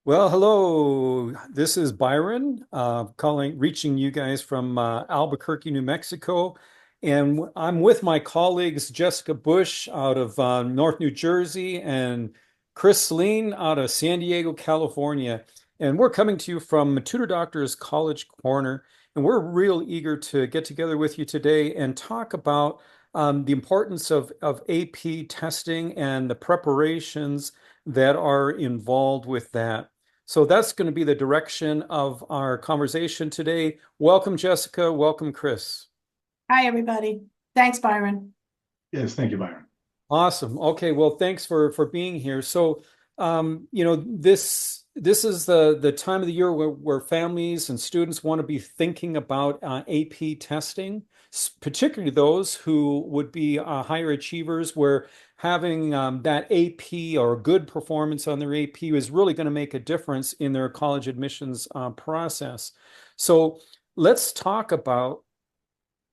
Well, hello. This is Byron, reaching you guys from Albuquerque, New Mexico. And I'm with my colleagues Jessica Bush out of North New Jersey and Chris Lean out of San Diego, California. And we're coming to you from Tutor Doctor's College Corner. And we're real eager to get together with you today and talk about the importance of AP testing and the preparations that are involved with that. So that's going to be the direction of our conversation today. Welcome, Jessica. Welcome, Chris. Hi, everybody. Thanks, Byron. Yes, thank you, Byron. Awesome. Okay, well, thanks for being here. So, this is the time of the year where families and students want to be thinking about AP testing, particularly those who would be higher achievers, where having that AP or good performance on their AP is really going to make a difference in their college admissions process. So, let's talk about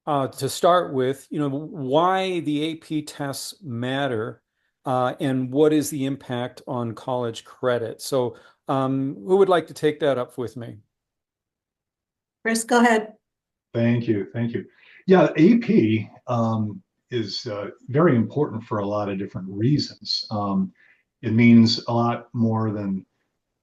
to start with, why the AP tests matter, and what is the impact on college credit. So, who would like to take that up with me? Chris, go ahead. Thank you. Thank you. Yeah, AP is very important for a lot of different reasons. It means a lot more than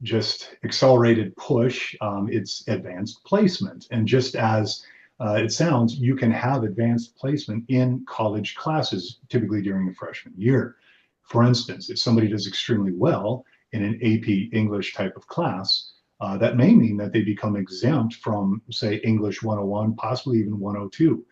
just accelerated push. It's advanced placement. And just as it sounds, you can have advanced placement in college classes, typically during the freshman year. For instance, if somebody does extremely well in an AP English type of class, that may mean that they become exempt from, say, English 101, possibly even 102.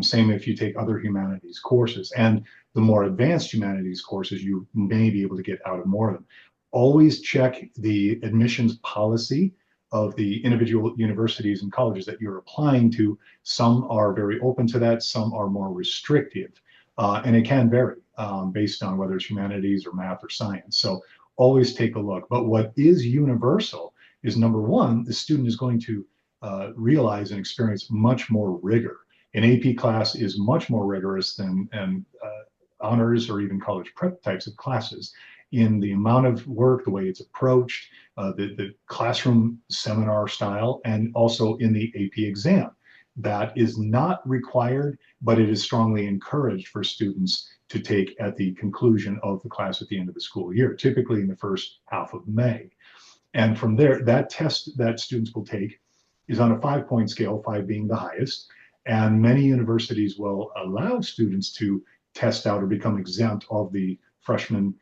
Same if you take other humanities courses. And the more advanced humanities courses, you may be able to get out of more of them. Always check the admissions policy of the individual universities and colleges that you're applying to. Some are very open to that, some are more restrictive. And it can vary based on whether it's humanities or math or science. So always take a look. But what is universal is, number one, the student is going to realize and experience much more rigor. An AP class is much more rigorous than honors or even college prep types of classes in the amount of work, the way it's approached, the classroom seminar style, and also in the AP exam. That is not required, but it is strongly encouraged for students to take at the conclusion of the class at the end of the school year, typically in the first half of May. And from there, that test that students will take is on a 5-point scale, 5 being the highest. And many universities will allow students to test out or become exempt of the freshman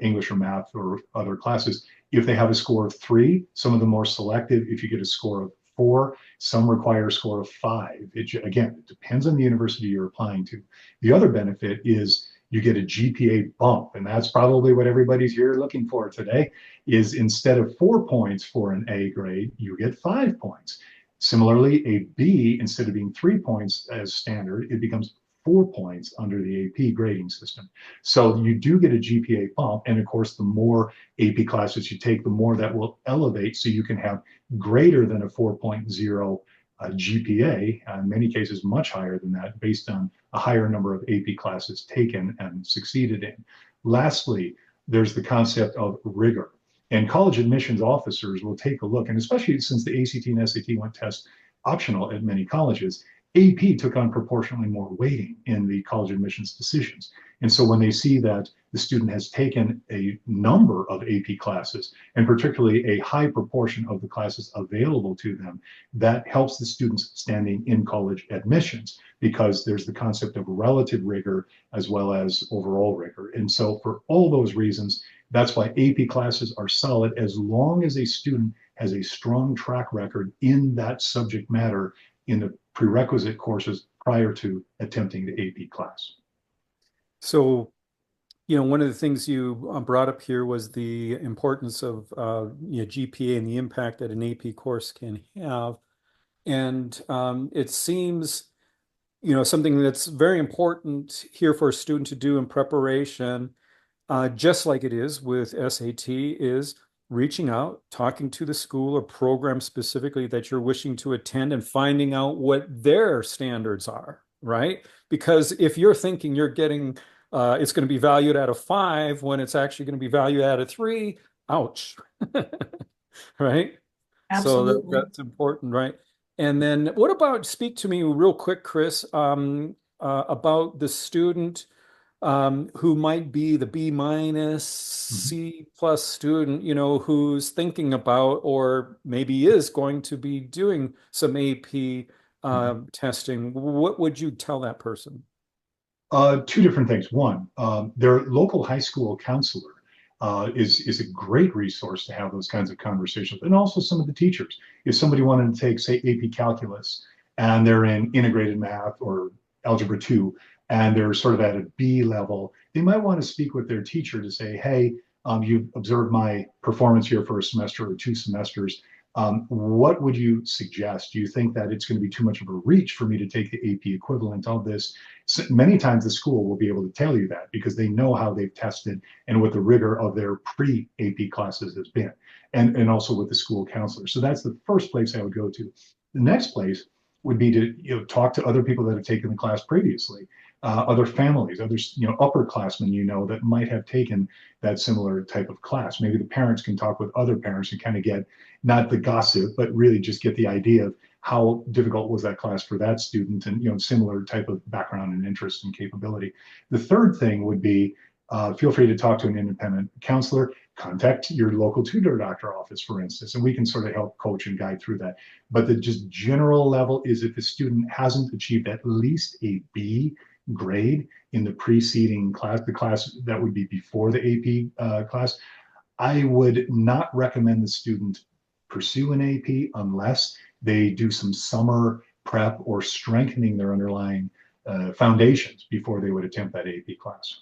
English or math or other classes if they have a score of 3. Some of the more selective, if you get a score of 4, some require a score of 5. Again, it depends on the university you're applying to. The other benefit is you get a GPA bump, and that's probably what everybody's here looking for today, is instead of 4 points for an A grade, you get 5 points. Similarly, a B, instead of being 3 points as standard, it becomes 4 points under the AP grading system. So you do get a GPA bump. And of course, the more AP classes you take, the more that will elevate. So you can have greater than a 4.0 GPA, in many cases much higher than that, based on a higher number of AP classes taken and succeeded in. Lastly, there's the concept of rigor. And college admissions officers will take a look, and especially since the ACT and SAT went test optional at many colleges, AP took on proportionally more weighting in the college admissions decisions. And so when they see that the student has taken a number of AP classes, and particularly a high proportion of the classes available to them, that helps the students standing in college admissions, because there's the concept of relative rigor as well as overall rigor. And so for all those reasons, that's why AP classes are solid, as long as a student has a strong track record in that subject matter in the prerequisite courses prior to attempting the AP class. So, one of the things you brought up here was the importance of GPA and the impact that an AP course can have. And it seems, something that's very important here for a student to do in preparation, just like it is with SAT, is reaching out, talking to the school or program specifically that you're wishing to attend and finding out what their standards are, right? Because if you're thinking you're getting, it's going to be valued at a 5 when it's actually going to be valued at a 3, ouch. right? So Absolutely. that's important, right? And then what about, speak to me real quick, Chris, about the student who might be the B minus, Mhm. C plus student, who's thinking about or maybe is going to be doing some AP Mhm. testing. What would you tell that person? Two different things. One, their local high school counselor is a great resource to have those kinds of conversations, and also some of the teachers. If somebody wanted to take, say, AP Calculus, and they're in integrated math or Algebra 2, and they're sort of at a B level, they might want to speak with their teacher to say, "Hey, you've observed my performance here for a semester or 2 semesters. What would you suggest? Do you think that it's going to be too much of a reach for me to take the AP equivalent of this?" So many times the school will be able to tell you that because they know how they've tested and what the rigor of their pre-AP classes has been, and also with the school counselor. So that's the first place I would go to. The next place would be to talk to other people that have taken the class previously, other families, others, upperclassmen that might have taken that similar type of class. Maybe the parents can talk with other parents and kind of get not the gossip, but really just get the idea of how difficult was that class for that student, and similar type of background and interest and capability. The third thing would be feel free to talk to an independent counselor. Contact your local tutor doctor office, for instance, and we can sort of help coach and guide through that. But the just general level is, if the student hasn't achieved at least a B grade in the preceding class, the class that would be before the AP class, I would not recommend the student pursue an AP unless they do some summer prep or strengthening their underlying foundations before they would attempt that AP class.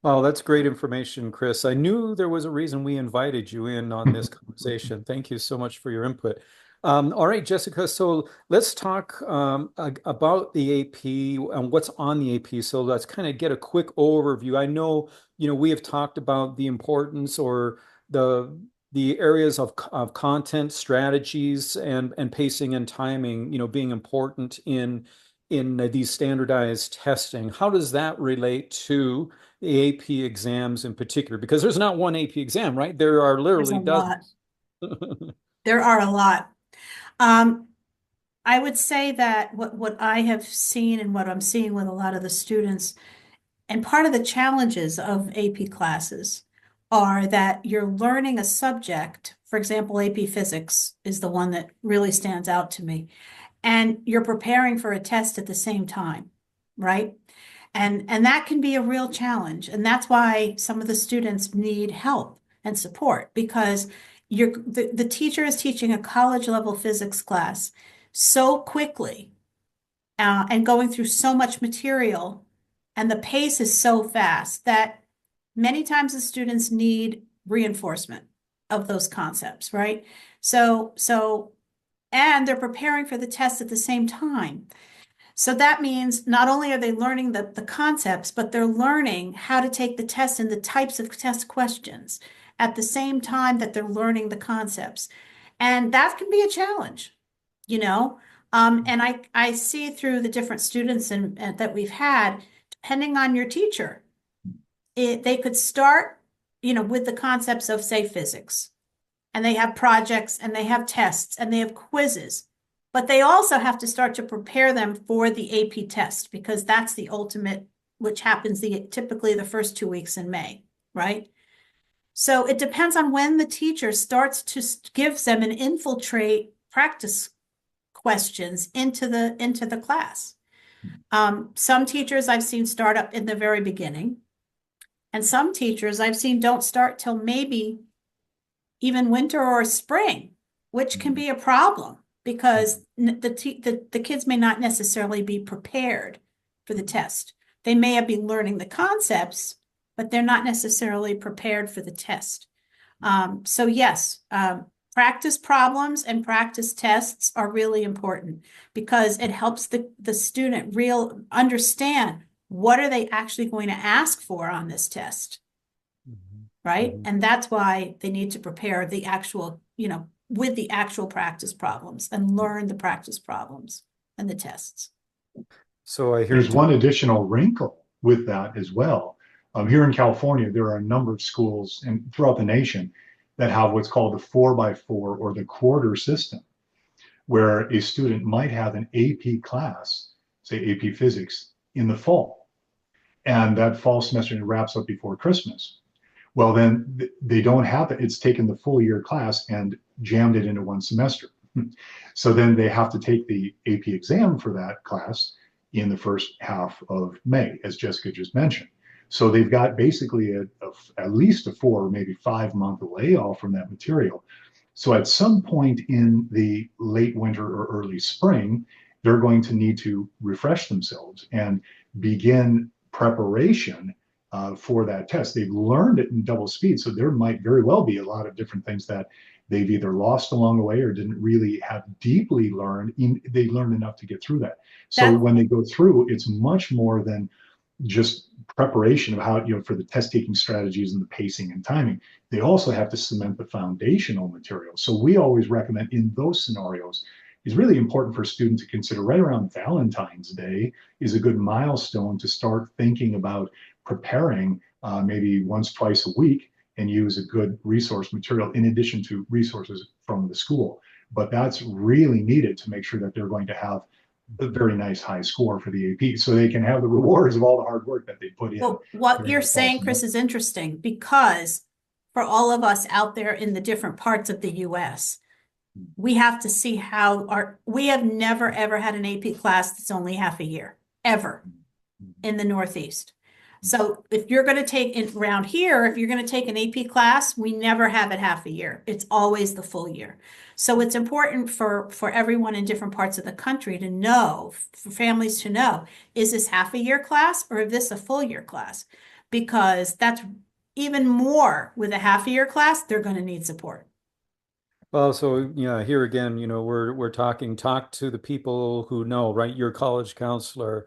Well, that's great information, Chris. I knew there was a reason we invited you in on this conversation. Thank you so much for your input. All right, Jessica, so let's talk about the AP and what's on the AP. So let's kind of get a quick overview. I know, we have talked about the importance or the areas of content strategies and pacing and timing, being important in these standardized testing. How does that relate to the AP exams in particular? Because there's not one AP exam, right? There are There's a literally lot. dozens. There are a lot. Um, I would say that what I have seen and what I'm seeing with a lot of the students, and part of the challenges of AP classes are that you're learning a subject. For example, AP Physics is the one that really stands out to me. And you're preparing for a test at the same time, right? And that can be a real challenge. And that's why some of the students need help and support, because the teacher is teaching a college level physics class so quickly, and going through so much material, and the pace is so fast that many times the students need reinforcement of those concepts, right? And they're preparing for the test at the same time. So that means not only are they learning the concepts, but they're learning how to take the test and the types of test questions at the same time that they're learning the concepts. And that can be a challenge, you know? And I see through the different students and that we've had, depending on your teacher, they could start, with the concepts of, say, physics, and they have projects and they have tests and they have quizzes, but they also have to start to prepare them for the AP test, because that's the ultimate, which happens typically the first 2 weeks in May, right? So it depends on when the teacher starts to give them and infiltrate practice questions into the class. Some teachers I've seen start up in the very beginning, and some teachers I've seen don't start till maybe even winter or spring, which can be a problem because the kids may not necessarily be prepared for the test. They may have been learning the concepts, but they're not necessarily prepared for the test. So yes, practice problems and practice tests are really important because it helps the student understand what are they actually going to ask for on this test, right? Mhm. And that's why they need to prepare the actual, with the actual practice problems and learn the practice problems and the tests. So I hear There's you one talk. additional wrinkle with that as well. Here in California, there are a number of schools and throughout the nation that have what's called the 4x4 or the quarter system, where a student might have an AP class, say AP Physics, in the fall, and that fall semester wraps up before Christmas. Well, then they don't have it. It's taken the full year class and jammed it into one semester. So then they have to take the AP exam for that class in the first half of May, as Jessica just mentioned. So they've got basically at least a 4, maybe 5 month layoff from that material. So at some point in the late winter or early spring, they're going to need to refresh themselves and begin preparation for that test. They've learned it in double speed, so there might very well be a lot of different things that they've either lost along the way or didn't really have deeply learned. They learned enough to get through that. So when they go through, it's much more than just preparation of how, for the test taking strategies and the pacing and timing. They also have to cement the foundational material. So we always recommend in those scenarios, it's really important for a student to consider right around Valentine's Day is a good milestone to start thinking about preparing maybe once, twice a week, and use a good resource material in addition to resources from the school. But that's really needed to make sure that they're going to have a very nice high score for the AP so they can have the rewards of all the hard work that they put in. Well, what you're saying, Chris, is interesting because for all of us out there in the different parts of the US, we have to see we have never, ever had an AP class that's only half a year, ever, in the Northeast. So if you're going to take it around here, if you're going to take an AP class, we never have it half a year. It's always the full year. So it's important for everyone in different parts of the country to know, for families to know, is this half a year class or is this a full year class? Because that's even more with a half a year class, they're going to need support. Well, so yeah, here again, we're talk to the people who know, right? Your college counselor,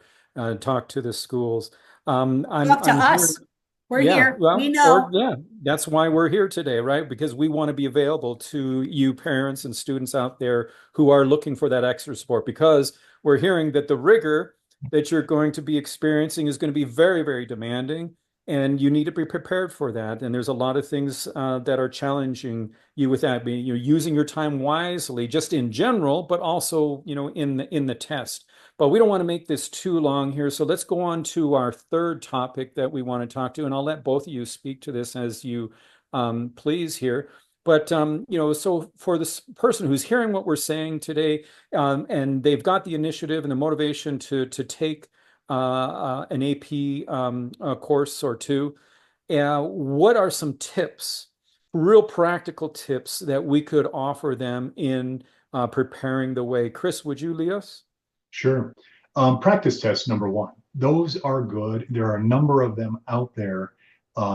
talk to the schools. Talk to us. We're here. Well, we know. That's why we're here today, right? Because we want to be available to you parents and students out there who are looking for that extra support, because we're hearing that the rigor that you're going to be experiencing is going to be very, very demanding, and you need to be prepared for that. And there's a lot of things that are challenging you with that, being using your time wisely, just in general, but also in the test. But we don't want to make this too long here. So let's go on to our third topic that we want to talk to. And I'll let both of you speak to this as you please here. But, so for this person who's hearing what we're saying today, and they've got the initiative and the motivation to take an AP course or two, what are some tips, real practical tips that we could offer them in preparing the way? Chris, would you lead us? Sure. Practice tests, number one. Those are good. There are a number of them out there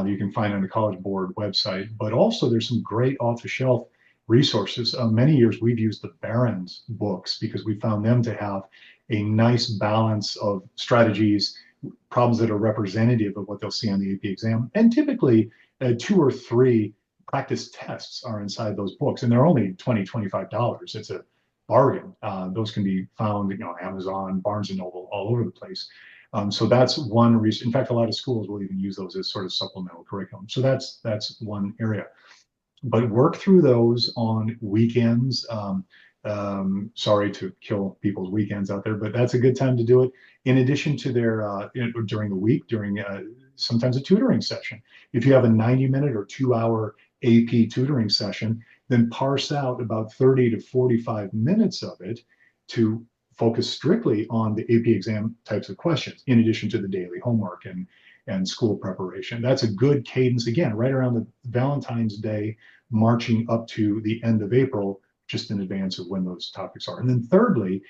you can find on the College Board website, but also there's some great off-the-shelf resources. Many years we've used the Barron's books because we found them to have a nice balance of strategies, problems that are representative of what they'll see on the AP exam. And typically 2 or 3 practice tests are inside those books, and they're only $20, $25. It's a bargain. Those can be found, Amazon, Barnes and Noble, all over the place. So that's one reason. In fact, a lot of schools will even use those as sort of supplemental curriculum. So that's one area. But work through those on weekends. Sorry to kill people's weekends out there, but that's a good time to do it. In addition to their during the week, during sometimes a tutoring session. If you have a 90-minute or 2-hour AP tutoring session, then parse out about 30 to 45 minutes of it to focus strictly on the AP exam types of questions, in addition to the daily homework and school preparation. That's a good cadence, again, right around the Valentine's Day, marching up to the end of April, just in advance of when those topics are. And then thirdly,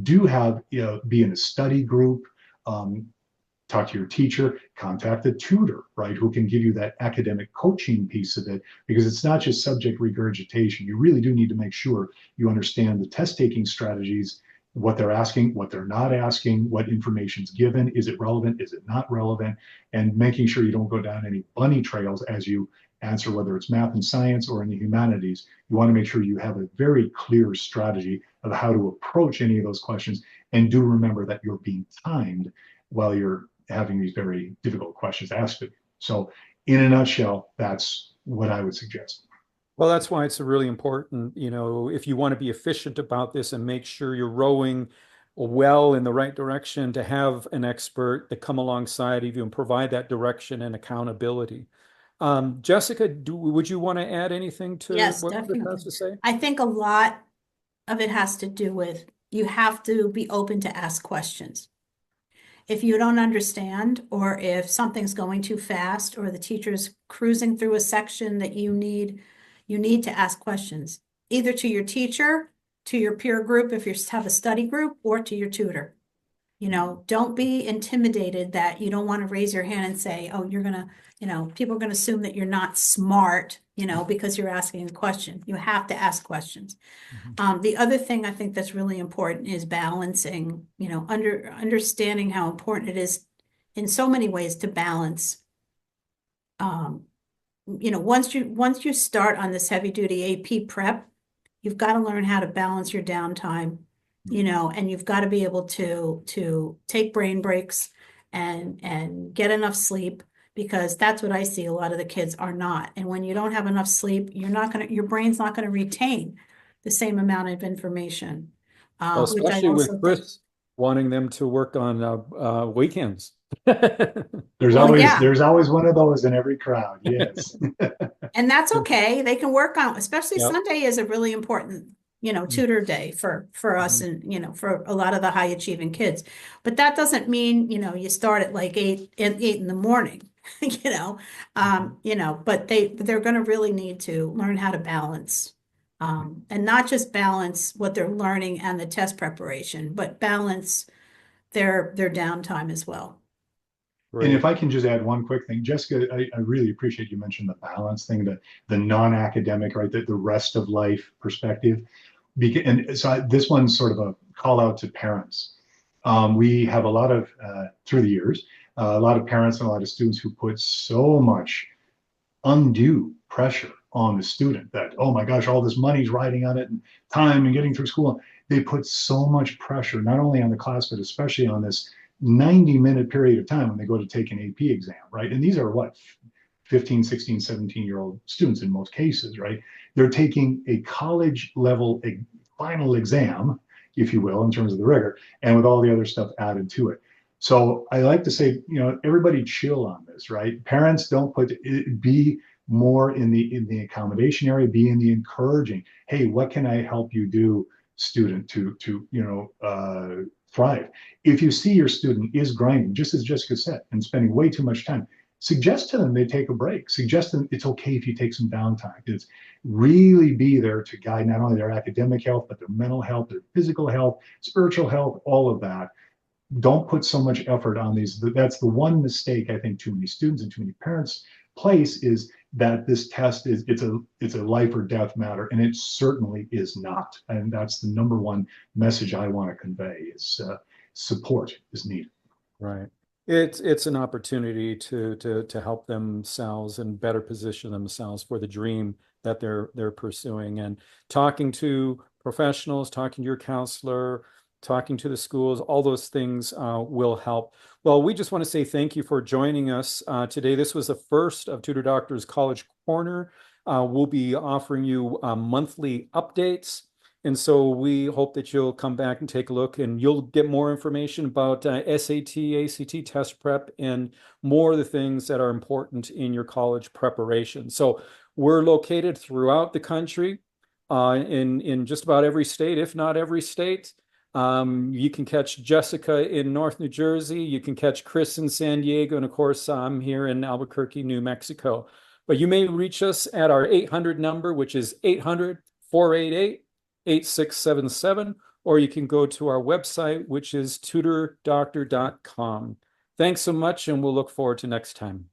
do have, be in a study group, talk to your teacher, contact a tutor, right, who can give you that academic coaching piece of it, because it's not just subject regurgitation. You really do need to make sure you understand the test-taking strategies, what they're asking, what they're not asking, what information's given, is it relevant, is it not relevant, and making sure you don't go down any bunny trails as you answer, whether it's math and science or in the humanities. You want to make sure you have a very clear strategy of how to approach any of those questions, and do remember that you're being timed while you're having these very difficult questions asked of you. So in a nutshell, that's what I would suggest. Well, that's why it's really important, if you want to be efficient about this and make sure you're rowing well in the right direction, to have an expert that come alongside of you and provide that direction and accountability. Jessica, would you want to add anything to Yes, what Chris has definitely. to say? I think a lot of it has to do with you have to be open to ask questions. If you don't understand, or if something's going too fast, or the teacher's cruising through a section that you need to ask questions, either to your teacher, to your peer group, if you have a study group, or to your tutor. Don't be intimidated that you don't want to raise your hand and say, oh, you're gonna, people are gonna assume that you're not smart, because you're asking a question. You have to ask questions. The other thing I think that's really important is balancing, understanding how important it is in so many ways to balance. Once you start on this heavy duty AP prep, you've got to learn how to balance your downtime, and you've got to be able to take brain breaks and get enough sleep, because that's what I see a lot of the kids are not. And when you don't have enough sleep, your brain's not gonna retain the same amount of information. Well, Which I especially also with think, Chris wanting them to work on weekends. well, yeah, There's always one of those in every crowd. Yes. and that's okay. They can work on, especially Yep. Sunday is a really important, tutor day for us, Mhm. and, for a lot of the high achieving kids. But that doesn't mean, you start at like 8 in the morning, but they're gonna really need to learn how to balance. And not just balance what they're learning and the test preparation, but balance their downtime as well. And if Great. I can just add one quick thing, Jessica, I really appreciate you mentioned the balance thing, the non-academic, right, the rest of life perspective. And so this one's sort of a call out to parents. We have a lot of, through the years, a lot of parents and a lot of students who put so much undue pressure on the student that, oh my gosh, all this money's riding on it and time and getting through school. They put so much pressure, not only on the class, but especially on this 90-minute period of time when they go to take an AP exam, right? And these are what, 15, 16, 17-year-old students in most cases, right? They're taking a college level final exam, if you will, in terms of the rigor, and with all the other stuff added to it. So I like to say, everybody chill on this, right? Parents, don't be more in the accommodation area, be in the encouraging. Hey, what can I help you do, student, to thrive? If you see your student is grinding, just as Jessica said, and spending way too much time, suggest to them they take a break. Suggest them it's okay if you take some downtime. It's really be there to guide not only their academic health, but their mental health, their physical health, spiritual health, all of that. Don't put so much effort on these. That's the one mistake I think too many students and too many parents place, is that this test it's a life or death matter, and it certainly is not. And that's the number one message I want to convey is support is needed. Right. It's an opportunity to help themselves and better position themselves for the dream that they're pursuing. And talking to professionals, talking to your counselor, talking to the schools, all those things will help. Well, we just want to say thank you for joining us today. This was the first of Tutor Doctor's College Corner. We'll be offering you monthly updates. And so we hope that you'll come back and take a look, and you'll get more information about SAT, ACT test prep, and more of the things that are important in your college preparation. So we're located throughout the country, in just about every state, if not every state. You can catch Jessica in North New Jersey. You can catch Chris in San Diego. And of course, I'm here in Albuquerque, New Mexico. But you may reach us at our 800 number, which is 800-488-8677, or you can go to our website, which is tutordoctor.com. Thanks so much, and we'll look forward to next time.